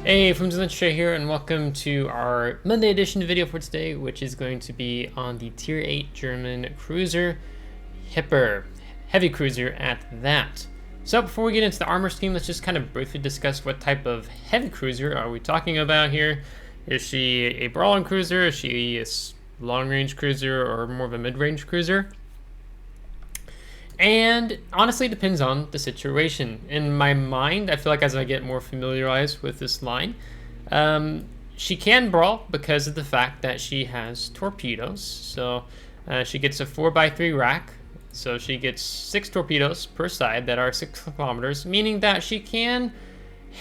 Hey, FlimsyLunchTray here, and welcome to our Monday edition video for today, which is going to be on the Tier 8 German cruiser, Hipper, heavy cruiser at that. So before we get into the armor scheme, let's just kind of briefly discuss what type of heavy cruiser are we talking about here. Is she a brawling cruiser? Is she a long-range cruiser, or more of a mid-range cruiser? And honestly, it depends on the situation. In my mind, I feel like as I get more familiarized with this line, she can brawl because of the fact that she has torpedoes. So she gets a 4x3 rack. So she gets 6 torpedoes per side that are 6 kilometers, meaning that she can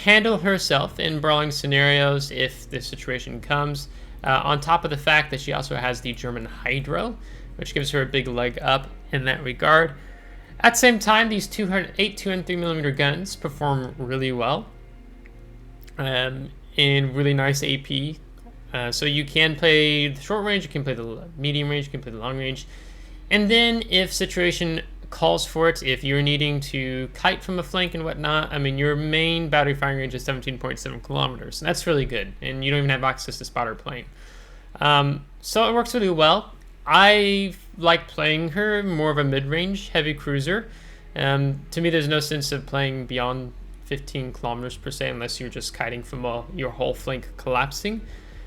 handle herself in brawling scenarios if the situation comes. On top of the fact that she also has the German Hydro, which gives her a big leg up in that regard. At the same time, these 8, 2, and 3mm guns perform really well in really nice AP. So you can play the short range, you can play the medium range, you can play the long range. And then if situation calls for it, if you're needing to kite from a flank and whatnot, I mean, your main battery firing range is 17.7 kilometers. And that's really good. And you don't even have access to spotter plane. So it works really well. I like playing her more of a mid-range heavy cruiser. To me, there's no sense of playing beyond 15 kilometers per se unless you're just kiting from your whole flank collapsing.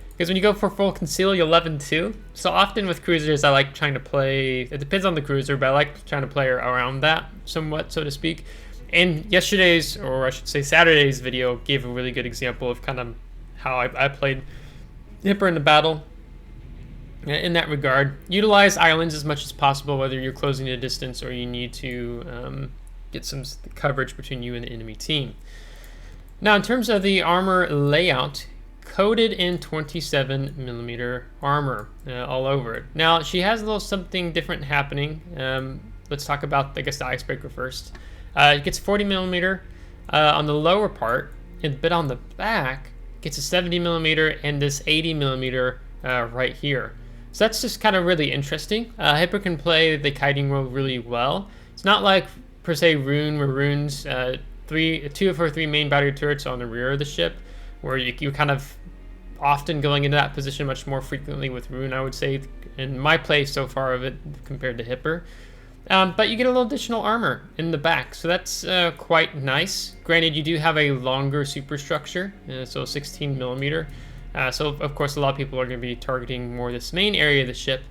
Because when you go for full conceal, you'll 11-2. So often with cruisers, I like trying to play, it depends on the cruiser, but I like trying to play around that somewhat, so to speak. And yesterday's, or I should say Saturday's video gave a really good example of kind of how I played Hipper in the battle. In that regard, utilize islands as much as possible, whether you're closing a distance or you need to get some coverage between you and the enemy team. Now, in terms of the armor layout, coated in 27mm armor all over it. Now, she has a little something different happening. Let's talk about, I guess, the icebreaker first. It gets 40mm on the lower part, but on the back, it gets a 70mm and this 80mm right here. So that's just kind of really interesting. Hipper can play the kiting role really well. It's not like, per se, Rune, where Rune's 2 of her 3 main battery turrets are on the rear of the ship, where you're kind of often going into that position much more frequently with Rune, I would say, in my play so far of it compared to Hipper. But you get a little additional armor in the back, so that's quite nice. Granted, you do have a longer superstructure, so 16mm. So, of course, a lot of people are going to be targeting more this main area of the ship.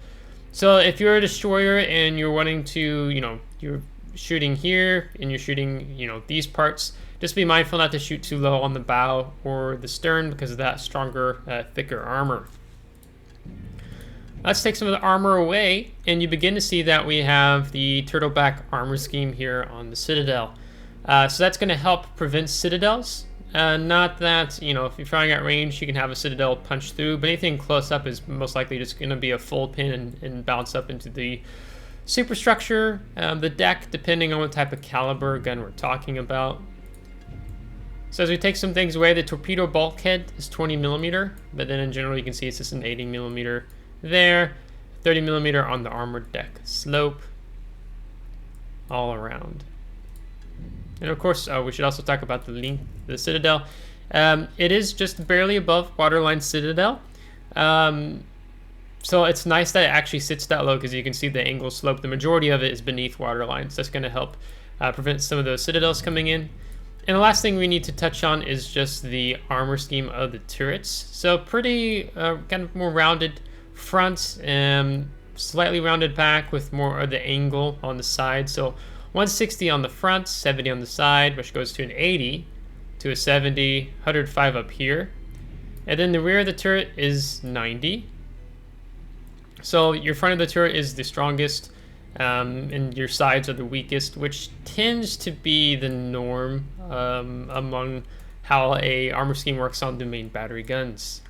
So if you're a destroyer and you're wanting to, you're shooting here and you're shooting, these parts, just be mindful not to shoot too low on the bow or the stern because of that stronger, thicker armor. Let's take some of the armor away, and you begin to see that we have the turtleback armor scheme here on the Citadel. So that's going to help prevent citadels. Not that, if you're firing at range, you can have a Citadel punch through, but anything close up is most likely just going to be a full pin and bounce up into the superstructure, the deck, depending on what type of caliber gun we're talking about. So as we take some things away, the torpedo bulkhead is 20mm, but then in general you can see it's just an 80mm there, 30mm on the armored deck slope, all around. And of course, we should also talk about the length of the Citadel. It is just barely above waterline Citadel. So it's nice that it actually sits that low because you can see the angle slope. The majority of it is beneath waterline, so that's going to help prevent some of those Citadels coming in. And the last thing we need to touch on is just the armor scheme of the turrets. So pretty kind of more rounded fronts, slightly rounded back with more of the angle on the side. So 160 on the front, 70 on the side, which goes to an 80, to a 70, 105 up here. And then the rear of the turret is 90. So your front of the turret is the strongest, and your sides are the weakest, which tends to be the norm among how a armor scheme works on the main battery guns.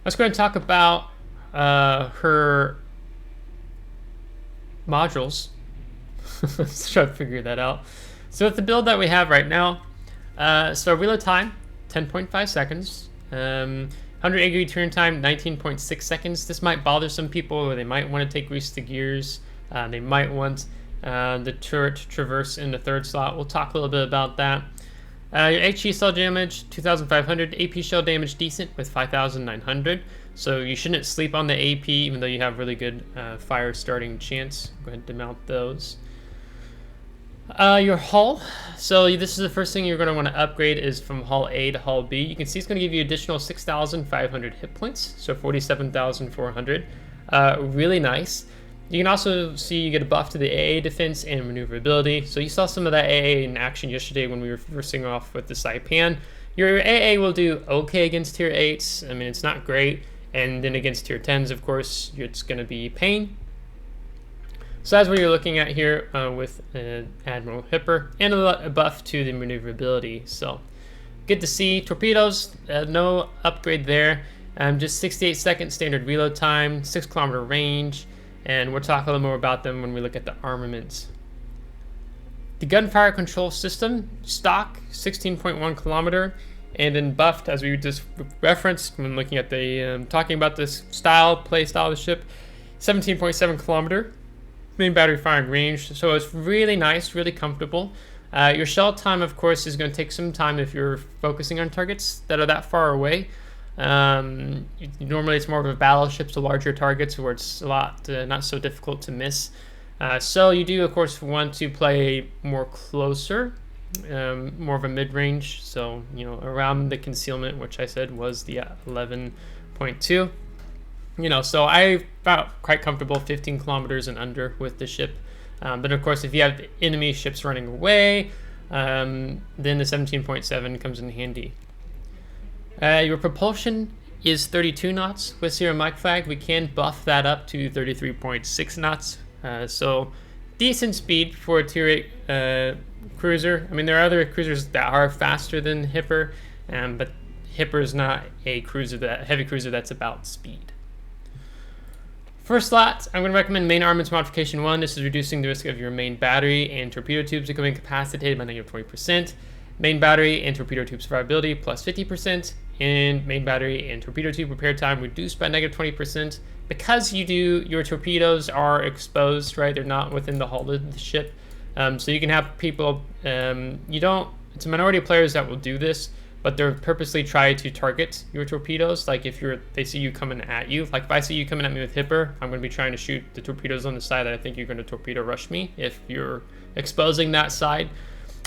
Let's go ahead and talk about her modules. Let's try to figure that out. So with the build that we have right now, so reload time, 10.5 seconds. 180 turn time, 19.6 seconds. This might bother some people, or they might want to take grease the gears. They might want the turret to traverse in the 3rd slot. We'll talk a little bit about that. Your HE shell damage 2,500, AP shell damage decent with 5,900. So you shouldn't sleep on the AP, even though you have really good fire starting chance. Go ahead and demount those. Your hull. So this is the first thing you're going to want to upgrade is from hull A to hull B. You can see it's going to give you additional 6,500 hit points, so 47,400. Really nice. You can also see you get a buff to the AA defense and maneuverability. So you saw some of that AA in action yesterday when we were versing off with the Saipan. Your AA will do okay against tier 8s. I mean, it's not great. And then against tier 10s, of course, it's going to be pain. So that's what you're looking at here with Admiral Hipper, and a buff to the maneuverability. So good to see. Torpedoes, no upgrade there. Just 68-second standard reload time, 6-kilometer range, and we'll talk a little more about them when we look at the armaments. The gunfire control system, stock, 16.1 kilometer, and then buffed, as we just referenced when looking at the talking about this play style of the ship, 17.7 kilometer. Main battery firing range, so it's really nice, really comfortable. Your shell time, of course, is going to take some time if you're focusing on targets that are that far away. Normally, it's more of a battleship, so larger targets where it's a lot not so difficult to miss. So you do, of course, want to play more closer, more of a mid-range. So around the concealment, which I said was the 11.2. So I felt quite comfortable 15 kilometers and under with the ship. But of course, if you have enemy ships running away, then the 17.7 comes in handy. Your propulsion is 32 knots with Zero Mach Flag. We can buff that up to 33.6 knots. So decent speed for a tier 8 cruiser. I mean, there are other cruisers that are faster than Hipper, but Hipper is not a heavy cruiser that's about speed. First slot, I'm going to recommend Main Armaments Modification 1. This is reducing the risk of your main battery and torpedo tubes becoming incapacitated by -20%. Main battery and torpedo tube survivability plus 50%. And main battery and torpedo tube repair time reduced by -20%. Because your torpedoes are exposed, right? They're not within the hull of the ship. So you can have people, it's a minority of players that will do this, but they're purposely try to target your torpedoes. Like if they see you coming at you, like if I see you coming at me with Hipper, I'm going to be trying to shoot the torpedoes on the side that I think you're going to torpedo rush me if you're exposing that side.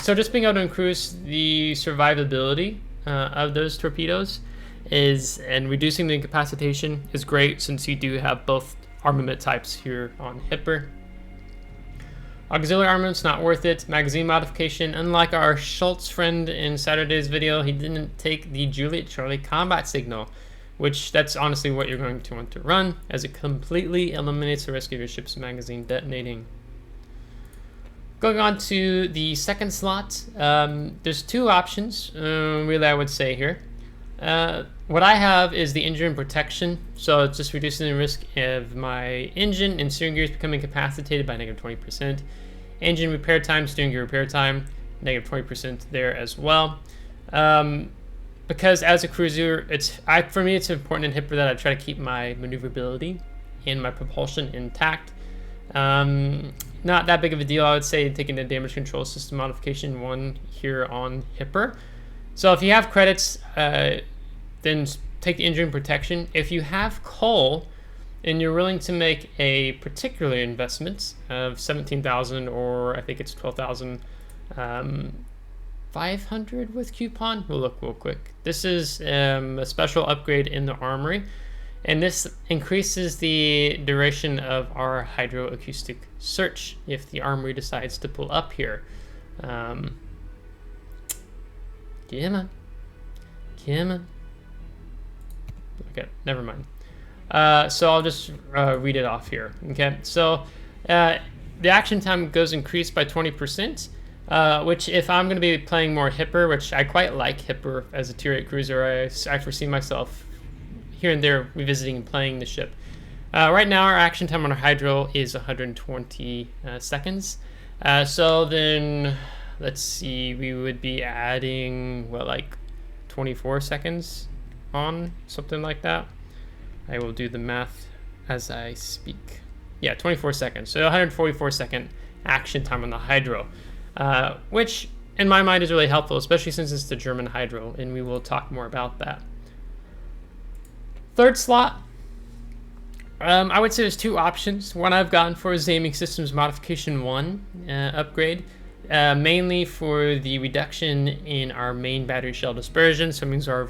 So just being able to increase the survivability of those torpedoes and reducing the incapacitation is great, since you do have both armament types here on Hipper. Auxiliary armament's not worth it. Magazine modification, unlike our Schultz friend in Saturday's video, he didn't take the Juliet Charlie combat signal, which that's honestly what you're going to want to run, as it completely eliminates the risk of your ship's magazine detonating. Going on to the second slot, there's two options, really, I would say here. What I have is the engine protection, so it's just reducing the risk of my engine and steering gears becoming incapacitated by -20%. Engine repair time, steering gear repair time, -20% there as well. Because as a cruiser, for me it's important in Hipper that I try to keep my maneuverability and my propulsion intact. Not that big of a deal, I would say, taking the damage control system modification 1 here on Hipper. So if you have credits, then take the engine protection. If you have coal and you're willing to make a particular investment of 17,000, or I think it's 12,500 with coupon, we'll look real quick. This is a special upgrade in the armory, and this increases the duration of our hydroacoustic search if the armory decides to pull up here. Come on. Okay, never mind. So I'll just read it off here. Okay, so the action time goes increased by 20%, which if I'm going to be playing more Hipper, which I quite like Hipper as a tier 8 cruiser, I foresee myself here and there revisiting and playing the ship. Right now our action time on our hydro is 120 seconds. So then let's see, we would be adding like 24 seconds on, something like that. I will do the math as I speak. Yeah, 24 seconds. So 144 second action time on the hydro, which in my mind, is really helpful, especially since it's the German Hydro, and we will talk more about that. Third slot, I would say there's two options. One I've gone for is the Aiming Systems Modification 1 upgrade, mainly for the reduction in our main battery shell dispersion. So it means our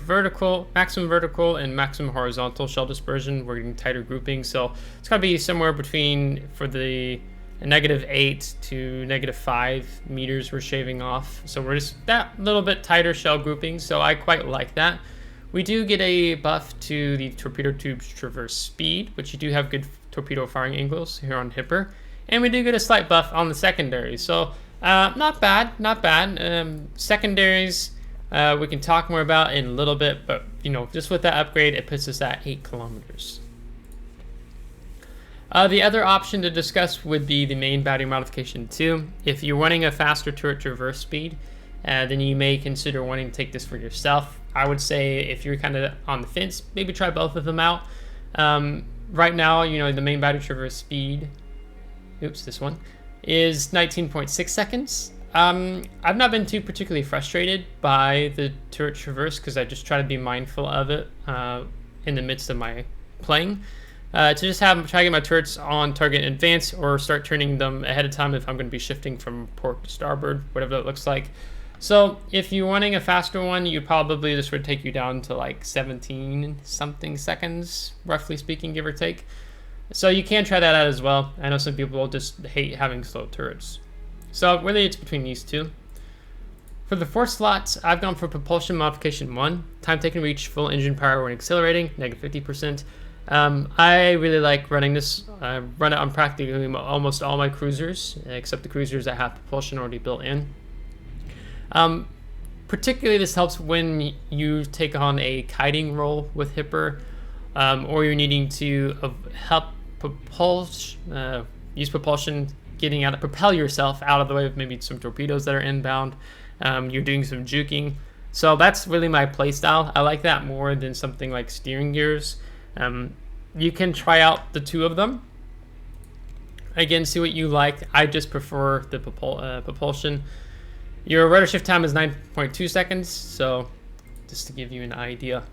maximum vertical and maximum horizontal shell dispersion, we're getting tighter grouping. So it's got to be somewhere between, for the -8 to -5 meters we're shaving off. So we're just that little bit tighter shell grouping. So I quite like that. We do get a buff to the torpedo tube's traverse speed, which you do have good torpedo firing angles here on Hipper. And we do get a slight buff on the secondary. So not bad, not bad. Secondaries we can talk more about in a little bit, but you know, just with that upgrade, it puts us at 8 kilometers. The other option to discuss would be the main battery modification 2. If you're wanting a faster turret traverse speed, then you may consider wanting to take this for yourself. I would say if you're kind of on the fence, maybe try both of them out. Right now, you know, the main battery traverse speed, this one, is 19.6 seconds. I've not been too particularly frustrated by the turret traverse because I just try to be mindful of it in the midst of my playing. To just try to get my turrets on target in advance or start turning them ahead of time if I'm going to be shifting from port to starboard, whatever that looks like. So if you're wanting a faster one, this would take you down to like 17 something seconds, roughly speaking, give or take. So you can try that out as well. I know some people just hate having slow turrets. So really it's between these two. For the fourth slot, I've gone for propulsion modification 1. Time taken to reach full engine power when accelerating, -50%. I really like running this. I run it on practically almost all my cruisers, except the cruisers that have propulsion already built in. Particularly this helps when you take on a kiting role with Hipper, or you're needing to help use propulsion, propel yourself out of the way of maybe some torpedoes that are inbound. You're doing some juking. So that's really my playstyle. I like that more than something like steering gears. You can try out the two of them. Again, see what you like. I just prefer the propulsion. Your rudder shift time is 9.2 seconds, so just to give you an idea.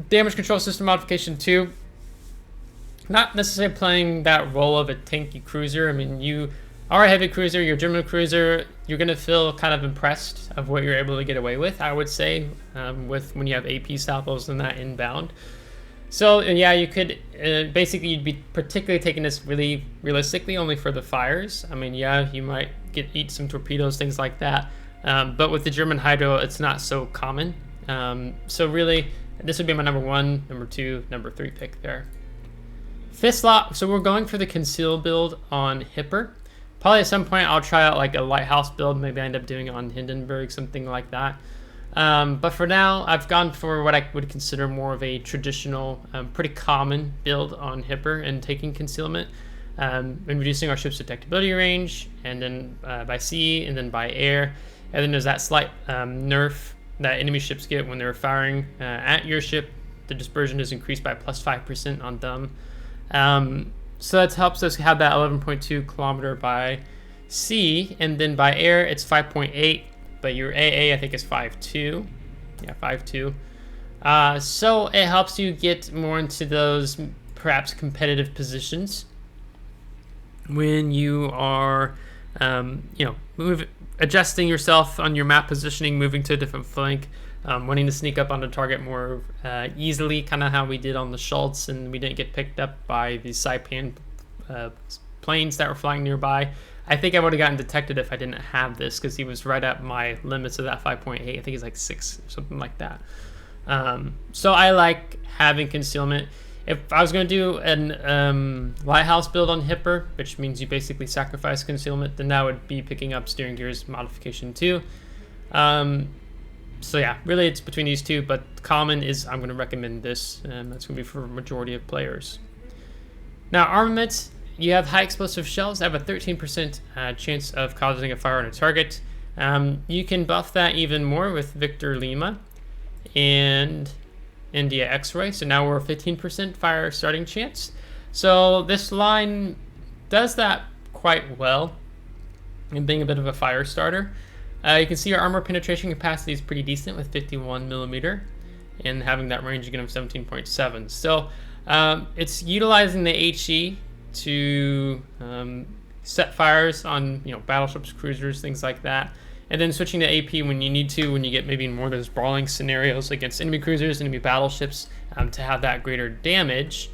Damage control system modification 2. Not necessarily playing that role of a tanky cruiser. I mean, you are a heavy cruiser, you're a German cruiser, you're going to feel kind of impressed of what you're able to get away with, I would say, with when you have AP salvos and that inbound. So yeah, you could basically you'd be particularly taking this really realistically only for the fires. I mean, yeah, you might eat some torpedoes, things like that, but with the German Hydro, it's not so common. So really, this would be my number 1, number 2, number 3 pick there. Fifth slot, so we're going for the conceal build on Hipper. Probably at some point I'll try out like a lighthouse build. Maybe I end up doing it on Hindenburg, something like that. But for now, I've gone for what I would consider more of a traditional, pretty common build on Hipper and taking concealment, and reducing our ship's detectability range, and then by sea, and then by air. And then there's that slight nerf that enemy ships get when they're firing at your ship. The dispersion is increased by +5% on them. So that helps us have that 11.2 kilometer by sea, and then by air it's 5.8, but your AA I think is 5.2. Yeah, 5.2. So it helps you get more into those perhaps competitive positions when you are, adjusting yourself on your map positioning, moving to a different flank, wanting to sneak up on the target more easily, kind of how we did on the Schultz, and we didn't get picked up by the Saipan planes that were flying nearby. I think I would have gotten detected if I didn't have this, because he was right at my limits of that 5.8. I think he's like 6 or something like that. So I like having concealment. If I was going to do an lighthouse build on Hipper, which means you basically sacrifice concealment, then that would be picking up steering gears modification 2. So yeah, really it's between these two, but common is I'm going to recommend this. That's going to be for a majority of players. Now, armament, you have high explosive shells that have a 13% chance of causing a fire on a target. You can buff that even more with Victor Lima and India X-Ray. So now we're a 15% fire starting chance. So this line does that quite well. and being a bit of a fire starter. You can see our armor penetration capacity is pretty decent with 51mm and having that range again of 17.7. So it's utilizing the HE to set fires on battleships, cruisers, things like that, and then switching to AP when you need to, when you get maybe more of those brawling scenarios against enemy cruisers, enemy battleships, to have that greater damage,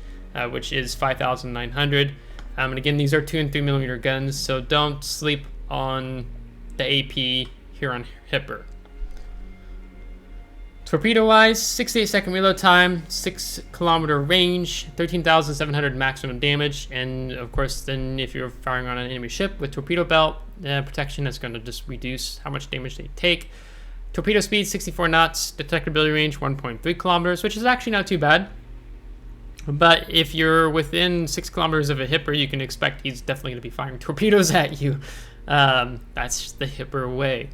which is 5,900. And again, these are 2 and 3mm guns, so don't sleep on the AP here on Hipper. Torpedo-wise, 68-second reload time, 6-kilometer range, 13,700 maximum damage, and of course, then if you're firing on an enemy ship with torpedo belt protection, that's going to just reduce how much damage they take. Torpedo speed, 64 knots, detectability range, 1.3 kilometers, which is actually not too bad. But if you're within 6 kilometers of a Hipper, you can expect he's definitely going to be firing torpedoes at you. That's the Hipper way.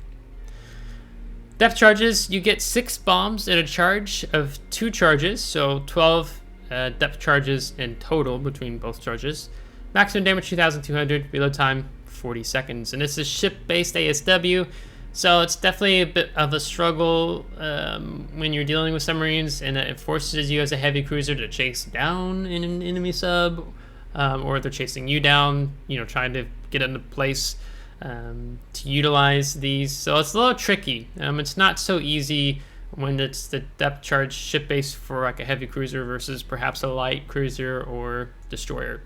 Depth charges, you get 6 bombs in a charge of 2 charges, so 12 depth charges in total between both charges. Maximum damage 2,200, reload time 40 seconds. And this is ship-based ASW, so it's definitely a bit of a struggle when you're dealing with submarines, and it forces you as a heavy cruiser to chase down an enemy sub, or they're chasing you down, trying to get into place to utilize these. So it's a little tricky. It's not so easy when it's the depth charge ship base for like a heavy cruiser versus perhaps a light cruiser or destroyer.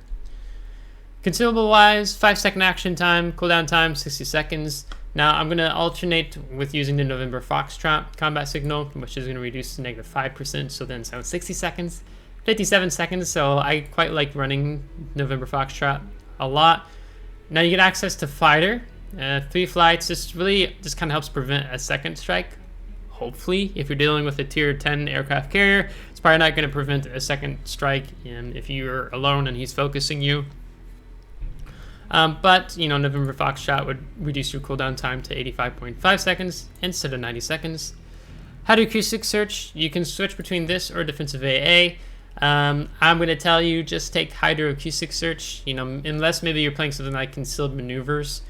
Consumable wise, 5-second action time, cooldown time 60 seconds. Now I'm going to alternate with using the November Foxtrot combat signal, which is going to reduce to -5%, so then it's 60 seconds, 57 seconds, so I quite like running November Foxtrot a lot. Now you get access to fighter, 3 flights. This really just kind of helps prevent a second strike. Hopefully, if you're dealing with a tier 10 aircraft carrier, it's probably not going to prevent a second strike if you're alone and he's focusing you. But November Foxtrot would reduce your cooldown time to 85.5 seconds instead of 90 seconds. Hydroacoustic search, you can switch between this or defensive AA. I'm going to tell you, just take hydroacoustic search, unless maybe you're playing something like concealed maneuvers,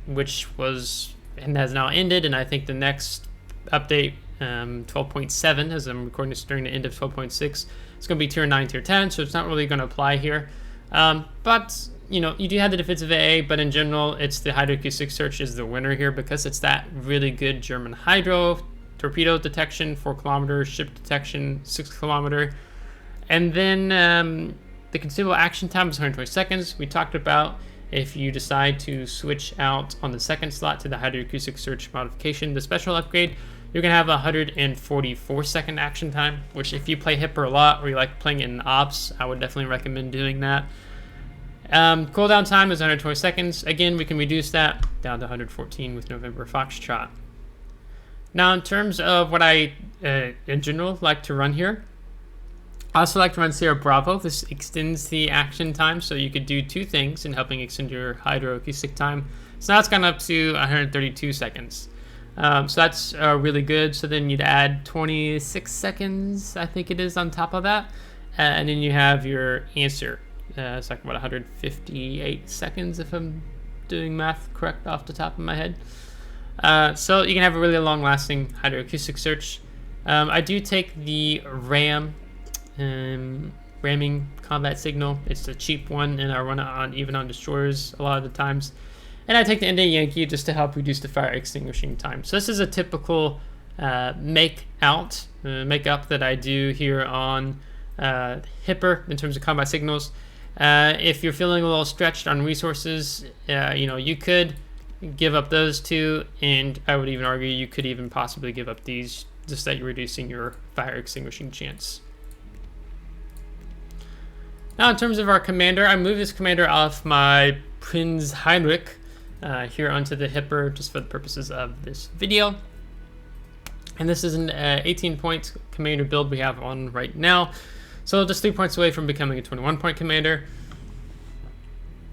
which was and has now ended, and I think the next update, 12.7, as I'm recording this during the end of 12.6, it's going to be tier 9, tier 10, so it's not really going to apply here. But you do have the defensive AA, but in general, it's the hydroacoustic search is the winner here because it's that really good German hydro. Torpedo detection, 4 kilometer, ship detection, 6 kilometer. And then the consumable action time is 120 seconds. We talked about if you decide to switch out on the second slot to the hydroacoustic search modification, the special upgrade, you're going to have a 144 second action time, which if you play Hipper a lot or you like playing it in ops, I would definitely recommend doing that. Cooldown time is 120 seconds. Again, we can reduce that down to 114 with November Foxtrot. Now, in terms of what I, in general, like to run here, I also like to run Sierra Bravo. This extends the action time, so you could do 2 things in helping extend your hydroacoustic time. So now it's gone up to 132 seconds. So that's really good. So then you'd add 26 seconds, I think it is, on top of that. And then you have your answer. It's like, 158 seconds if I'm doing math correct off the top of my head. So you can have a really long-lasting hydroacoustic search. I do take the RAM, ramming combat signal. It's a cheap one, and I run it even on destroyers a lot of the times. And I take the Indian Yankee just to help reduce the fire extinguishing time. So this is a typical make up that I do here on Hipper in terms of combat signals. If you're feeling a little stretched on resources, you could give up those 2, and I would even argue you could even possibly give up these, just that you're reducing your fire extinguishing chance. Now, in terms of our commander, I moved this commander off my Prinz Heinrich here onto the Hipper just for the purposes of this video. And this is an 18-point commander build we have on right now. So just 3 points away from becoming a 21-point commander.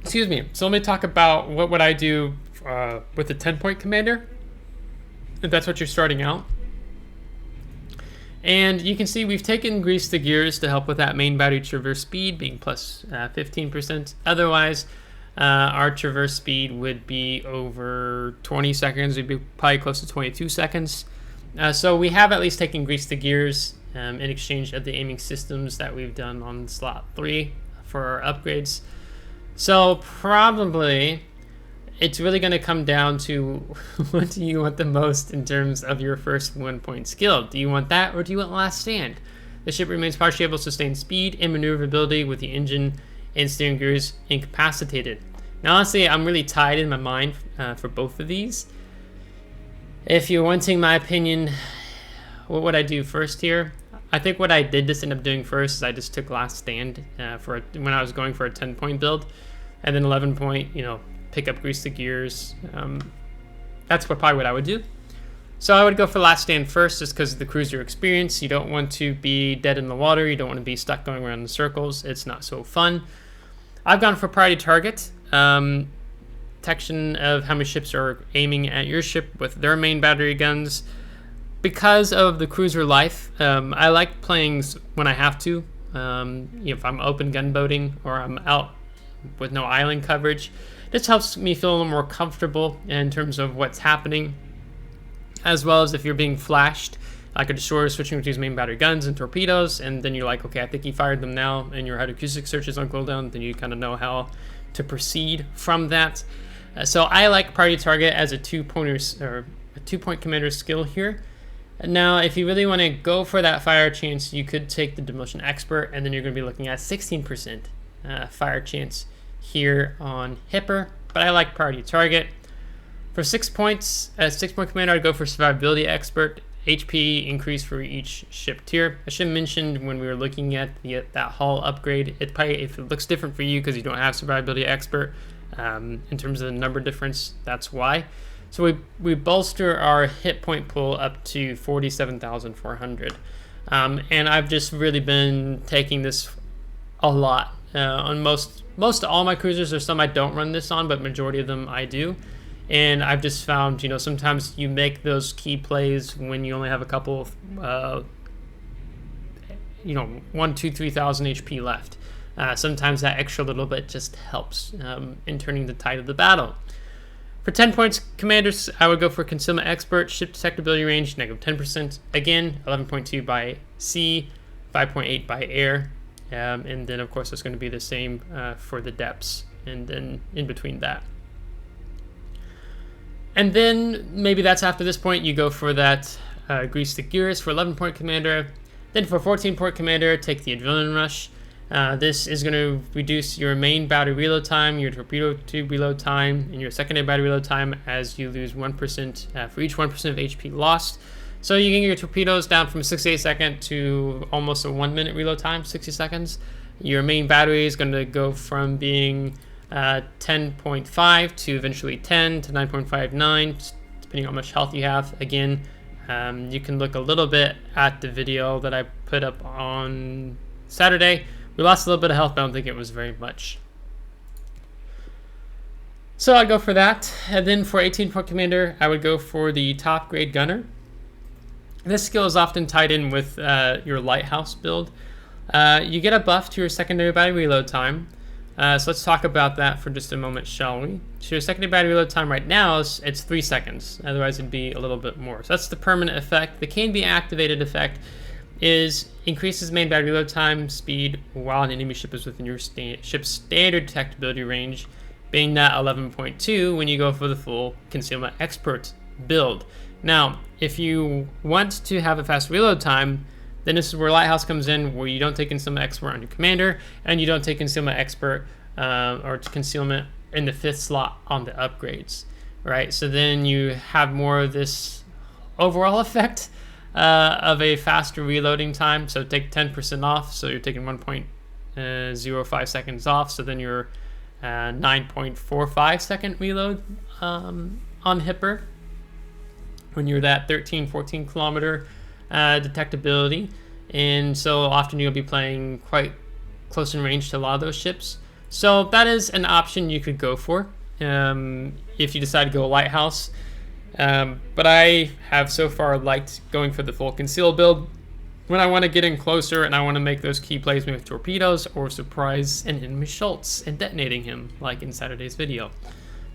Excuse me. So let me talk about what would I do with a 10-point commander, if that's what you're starting out. And you can see we've taken grease the gears to help with that main battery traverse speed being plus 15%. Otherwise, our traverse speed would be over 20 seconds. We'd be probably close to 22 seconds. So we have at least taken grease the gears in exchange of the aiming systems that we've done on slot 3 for our upgrades. So probably it's really going to come down to what do you want the most in terms of your first 1-point skill. Do you want that, or do you want Last Stand? The ship remains partially able to sustain speed and maneuverability with the engine and steering gears incapacitated. Now honestly, I'm really tied in my mind for both of these. If you're wanting my opinion, what would I do first here? I think what I did just end up doing first is I just took Last Stand when I was going for a 10-point build, and then 11-point, pick up grease the gears. That's probably what I would do. So I would go for Last Stand first, just because of the cruiser experience. You don't want to be dead in the water. You don't want to be stuck going around in circles. It's not so fun. I've gone for priority target. Detection of how many ships are aiming at your ship with their main battery guns. Because of the cruiser life, I like playing when I have to. If I'm open gunboating or I'm out with no island coverage, this helps me feel a little more comfortable in terms of what's happening, as well as if you're being flashed, like a destroyer switching between main battery guns and torpedoes, and then you're like, okay, I think he fired them now, and your hydroacoustic search is on cooldown, then you kind of know how to proceed from that. So I like priority target as a 2-point commander skill here. Now, if you really want to go for that fire chance, you could take the Demolition Expert, and then you're going to be looking at 16% fire chance here on Hipper, but I like priority target. For 6 points, as 6-point commander, I'd go for Survivability Expert, HP increase for each ship tier. I should have mentioned when we were looking at that hull upgrade, if it looks different for you because you don't have Survivability Expert, in terms of the number difference, that's why. So we bolster our hit point pool up to 47,400. And I've just really been taking this a lot. On most all my cruisers, there's some I don't run this on, but majority of them I do. And I've just found, sometimes you make those key plays when you only have a couple of, 1, 2, 3,000 HP left. Sometimes that extra little bit just helps in turning the tide of the battle. For 10 points, commanders, I would go for Consumables Expert, ship detectability range, -10%. Again, 11.2 by sea, 5.8 by air. And then, of course, it's going to be the same for the depths, and then in between that. And then maybe that's after this point, you go for that grease the gears for 11-point commander. Then for 14-point commander, take the Adrenaline Rush. This is going to reduce your main battery reload time, your torpedo tube reload time, and your secondary battery reload time as you lose 1% for each 1% of HP lost. So you can get your torpedoes down from 68 seconds to almost a 1-minute reload time, 60 seconds. Your main battery is going to go from being 10.5 to eventually 10 to 9.59, depending on how much health you have. Again, you can look a little bit at the video that I put up on Saturday. We lost a little bit of health, but I don't think it was very much. So I'd go for that. And then for 18-point commander, I would go for the top grade gunner. This skill is often tied in with your lighthouse build. You get a buff to your secondary battery reload time. So let's talk about that for just a moment, shall we? So your secondary battery reload time right now it's 3 seconds. Otherwise, it'd be a little bit more. So that's the permanent effect. The can be activated effect is increases main battery reload time speed while an enemy ship is within your ship's standard detectability range, being that 11.2 when you go for the full Concealment Expert build. Now, if you want to have a fast reload time, then this is where Lighthouse comes in, where you don't take Concealment Expert on your commander, and you don't take Concealment Expert or Concealment in the 5th slot on the upgrades, right? So then you have more of this overall effect of a faster reloading time. So take 10% off, so you're taking 1.05 seconds off, so then you're 9.45 second reload on Hipper when you're that 13-14 kilometer detectability. And so often you'll be playing quite close in range to a lot of those ships. So that is an option you could go for if you decide to go Lighthouse. But I have so far liked going for the full conceal build. when I want to get in closer and I want to make those key plays with torpedoes or surprise an enemy Schultz and detonating him, like in Saturday's video.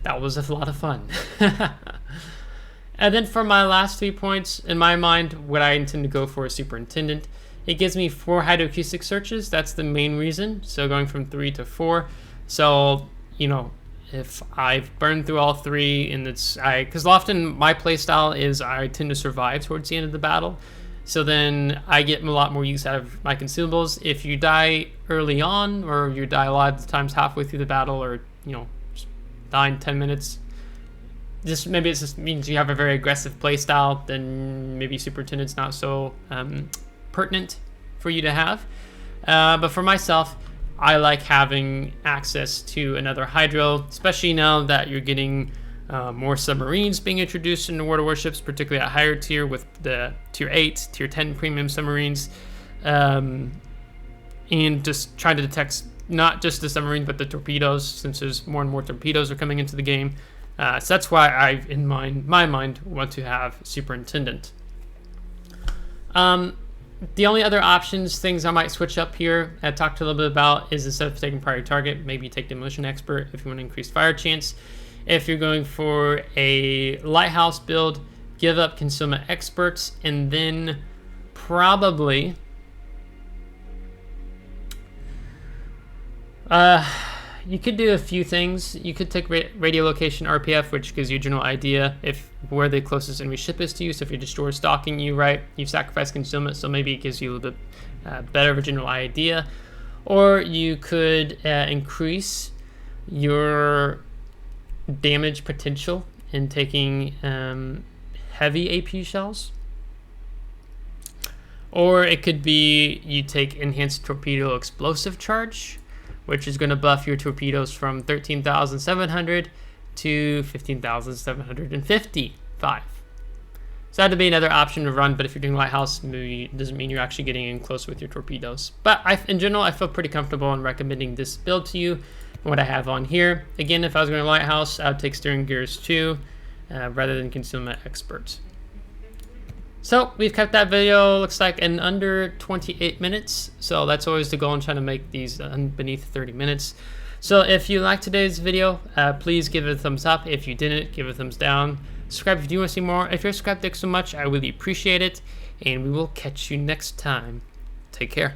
That was a lot of fun. And then for my last 3 points, in my mind, what I intend to go for is Superintendent. It gives me 4 hydroacoustic searches. That's the main reason. So going from 3 to 4. So, you know, if I've burned through all 3, and because often my playstyle is I tend to survive towards the end of the battle. So then I get a lot more use out of my consumables. If you die early on, or you die a lot of times halfway through the battle, or, you know, 9-10 minutes, maybe it just means you have a very aggressive playstyle, then maybe Superintendent's not so pertinent for you to have. But for myself, I like having access to another hydro, especially now that you're getting more submarines being introduced into World of Warships, particularly at higher tier with the tier 8, tier 10 premium submarines, and just trying to detect not just the submarine but the torpedoes, since there's more and more torpedoes are coming into the game. So that's why I, in my mind, want to have Superintendent. The only other options, things I might switch up here, I talked a little bit about, is instead of taking priority target, maybe take Demolition Expert if you want to increase fire chance. If you're going for a Lighthouse build, give up Consumer Experts, and then probably you could do a few things. You could take radio location RPF, which gives you a general idea if where the closest enemy ship is to you. So if your destroyer is stalking you, right, you've sacrificed concealment, so maybe it gives you a little bit better of a general idea. Or you could increase your damage potential in taking heavy AP shells. Or it could be you take enhanced torpedo explosive charge, which is going to buff your torpedoes from 13,700 to 15,755. So that'd be another option to run, but if you're doing Lighthouse, maybe it doesn't mean you're actually getting in close with your torpedoes. But in general, I feel pretty comfortable in recommending this build to you and what I have on here. Again, if I was going to Lighthouse, I would take Steering Gears 2 rather than Consumer Expert. So we've kept that video, looks like, in under 28 minutes. So that's always the goal in trying to make these beneath 30 minutes. So if you liked today's video, please give it a thumbs up. If you didn't, give it a thumbs down. Subscribe if you do want to see more. If you're subscribed, thanks so much. I really appreciate it. And we will catch you next time. Take care.